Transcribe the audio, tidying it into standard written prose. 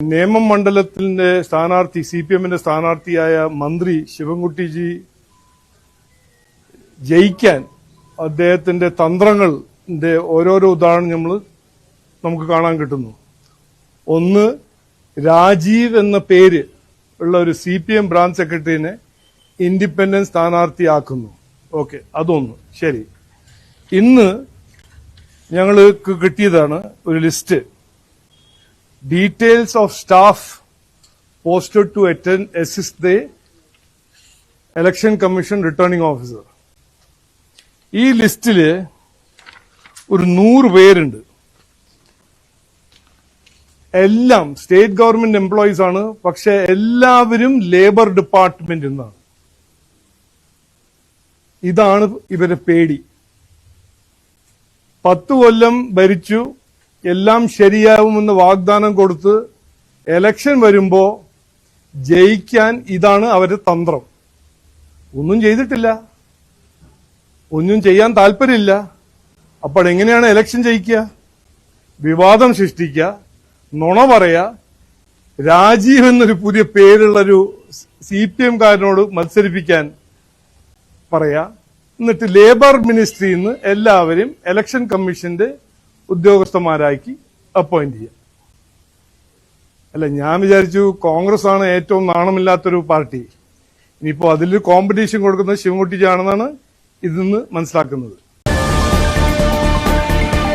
നേമം മണ്ഡലത്തിന്റെ സ്ഥാനാർത്ഥി CPM-ന്റെ സ്ഥാനാർത്ഥിയായ മന്ത്രി ശിവൻകുട്ടിജി ജയിക്കാൻ അദ്ദേഹത്തിന്റെ തന്ത്രങ്ങളുടെ ഓരോരോ ഉദാഹരണം നമുക്ക് കാണാൻ കിട്ടുന്നു. ഒന്ന്, രാജീവ് എന്ന പേര് ഉള്ള ഒരു CPM ബ്രാഞ്ച് സെക്രട്ടറിനെ ഇൻഡിപെൻഡന്റ് സ്ഥാനാർത്ഥിയാക്കുന്നു. ഓക്കെ, അതൊന്ന് ശരി. ഇന്ന് ഞങ്ങൾക്ക് കിട്ടിയതാണ് ഒരു list. Details of staff posted to assist the Election Commission Returning Officer. ഈ ലിസ്റ്റില് ഒരു 100 പേരുണ്ട്. എല്ലാം സ്റ്റേറ്റ് ഗവൺമെന്റ് എംപ്ലോയീസ് ആണ്. പക്ഷെ എല്ലാവരും ലേബർ ഡിപ്പാർട്ട്മെന്റിൽ നിന്നാണ്. ഇതാണ് ഇവരെ പേടി. 10 കൊല്ലം ഭരിച്ചു, എല്ലാം ശരിയാവുമെന്ന് വാഗ്ദാനം കൊടുത്ത് എലക്ഷൻ വരുമ്പോ ജയിക്കാൻ ഇതാണ് അവരുടെ തന്ത്രം. ഒന്നും ചെയ്തിട്ടില്ല, ഒന്നും ചെയ്യാൻ താല്പര്യമില്ല. അപ്പോൾ എങ്ങനെയാണ് എലക്ഷൻ ജയിക്കുക? വിവാദം സൃഷ്ടിക്കുക, നുണ പറയാ, രാജീവ് എന്നൊരു പുതിയ പേരുള്ളൊരു CPM-കാരനോട് മത്സരിപ്പിക്കാൻ പറയാ, എന്നിട്ട് ലേബർ മിനിസ്ട്രിയിൽ നിന്ന് എല്ലാവരും ഇലക്ഷൻ കമ്മീഷന്റെ ഉദ്യോഗസ്ഥന്മാരാക്കി അപ്പോയിന്റ് ചെയ്യാം. അല്ല, ഞാൻ വിചാരിച്ചു കോൺഗ്രസ് ആണ് ഏറ്റവും നാണമില്ലാത്തൊരു പാർട്ടി. ഇനിയിപ്പോ അതിൽ കോമ്പറ്റീഷൻ കൊടുക്കുന്നത് ശിവൻകുട്ടിജി ആണെന്നാണ് ഇതിൽ നിന്ന് മനസ്സിലാക്കുന്നത്.